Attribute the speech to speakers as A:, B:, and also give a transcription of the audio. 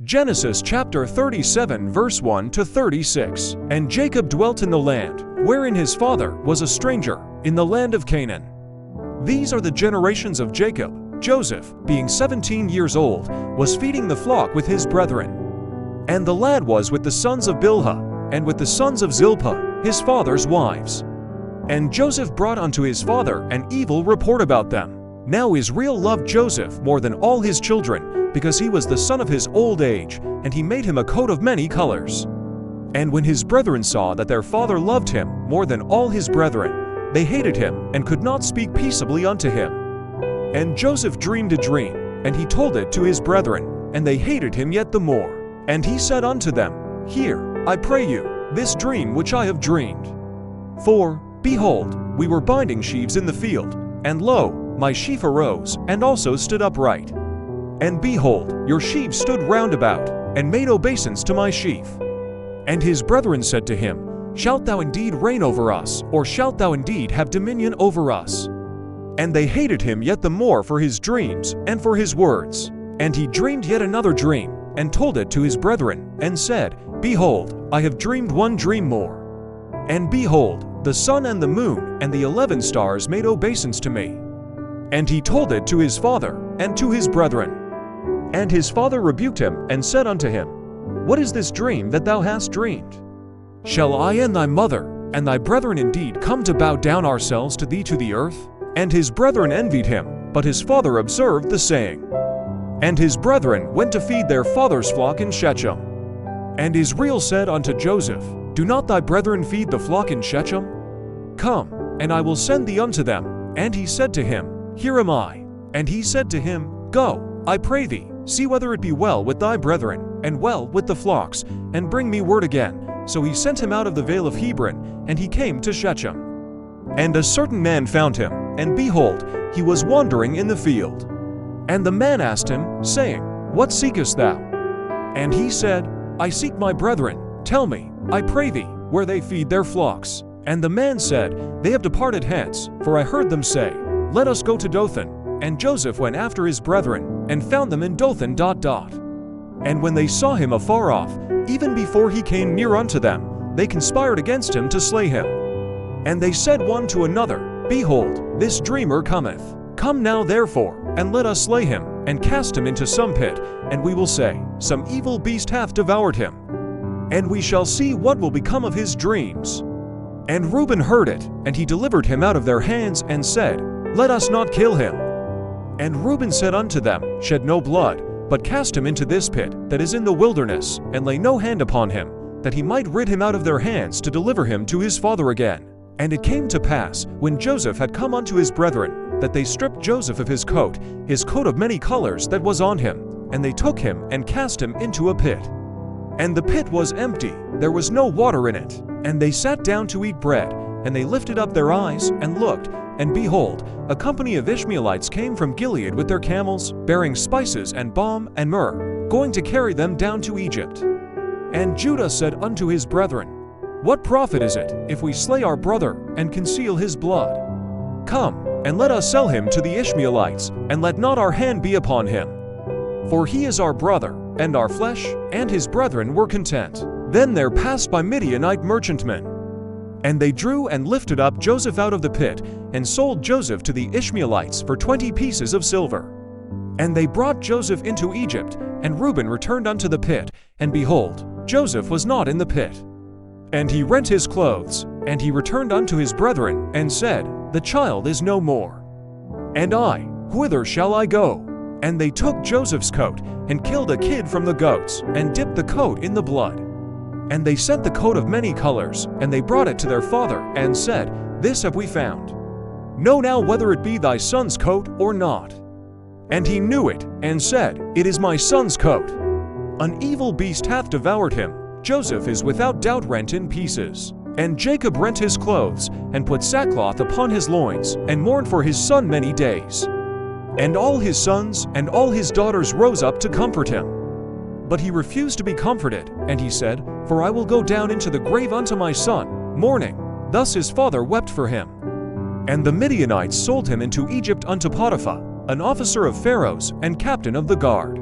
A: Genesis chapter 37 verse 1 to 36. And Jacob dwelt in the land, wherein his father was a stranger, in the land of Canaan. These are the generations of Jacob. Joseph, being 17 years old, was feeding the flock with his brethren. And the lad was with the sons of Bilhah, and with the sons of Zilpah, his father's wives. And Joseph brought unto his father an evil report about them. Now Israel loved Joseph more than all his children, because he was the son of his old age, and he made him a coat of many colors. And when his brethren saw that their father loved him more than all his brethren, they hated him, and could not speak peaceably unto him. And Joseph dreamed a dream, and he told it to his brethren, and they hated him yet the more. And he said unto them, Hear, I pray you, this dream which I have dreamed. For, behold, we were binding sheaves in the field, and lo, my sheaf arose, and also stood upright. And behold, your sheaves stood round about, and made obeisance to my sheaf. And his brethren said to him, Shalt thou indeed reign over us, or shalt thou indeed have dominion over us? And they hated him yet the more for his dreams, and for his words. And he dreamed yet another dream, and told it to his brethren, and said, Behold, I have dreamed one dream more. And behold, the sun and the moon, and the 11 stars made obeisance to me. And he told it to his father, and to his brethren. And his father rebuked him, and said unto him, What is this dream that thou hast dreamed? Shall I and thy mother, and thy brethren indeed come to bow down ourselves to thee to the earth? And his brethren envied him, but his father observed the saying. And his brethren went to feed their father's flock in Shechem. And Israel said unto Joseph, Do not thy brethren feed the flock in Shechem? Come, and I will send thee unto them. And he said to him, Here am I. And he said to him, Go, I pray thee, see whether it be well with thy brethren, and well with the flocks, and bring me word again. So he sent him out of the vale of Hebron, and he came to Shechem. And a certain man found him, and behold, he was wandering in the field. And the man asked him, saying, What seekest thou? And he said, I seek my brethren. Tell me, I pray thee, where they feed their flocks. And the man said, They have departed hence, for I heard them say, Let us go to Dothan. And Joseph went after his brethren, and found them in Dothan. And when they saw him afar off, even before he came near unto them, they conspired against him to slay him. And they said one to another, Behold, this dreamer cometh. Come now therefore, and let us slay him, and cast him into some pit, and we will say, Some evil beast hath devoured him. And we shall see what will become of his dreams. And Reuben heard it, and he delivered him out of their hands, and said, Let us not kill him. And Reuben said unto them, Shed no blood, but cast him into this pit that is in the wilderness, and lay no hand upon him, that he might rid him out of their hands to deliver him to his father again. And it came to pass, when Joseph had come unto his brethren, that they stripped Joseph of his coat of many colors that was on him, and they took him and cast him into a pit. And the pit was empty, there was no water in it. And they sat down to eat bread, and they lifted up their eyes, and looked, and behold, a company of Ishmaelites came from Gilead with their camels, bearing spices and balm and myrrh, going to carry them down to Egypt. And Judah said unto his brethren, What profit is it, if we slay our brother, and conceal his blood? Come, and let us sell him to the Ishmaelites, and let not our hand be upon him. For he is our brother, and our flesh, and his brethren were content. Then there passed by Midianite merchantmen. And they drew and lifted up Joseph out of the pit, and sold Joseph to the Ishmaelites for 20 pieces of silver. And they brought Joseph into Egypt, and Reuben returned unto the pit, and behold, Joseph was not in the pit. And he rent his clothes, and he returned unto his brethren, and said, The child is no more. And I, whither shall I go? And they took Joseph's coat, and killed a kid from the goats, and dipped the coat in the blood. And they sent the coat of many colors, and they brought it to their father, and said, This have we found. Know now whether it be thy son's coat or not. And he knew it, and said, It is my son's coat. An evil beast hath devoured him. Joseph is without doubt rent in pieces. And Jacob rent his clothes, and put sackcloth upon his loins, and mourned for his son many days. And all his sons and all his daughters rose up to comfort him. But he refused to be comforted, and he said, For I will go down into the grave unto my son, mourning. Thus his father wept for him. And the Midianites sold him into Egypt unto Potiphar, an officer of Pharaoh's and captain of the guard.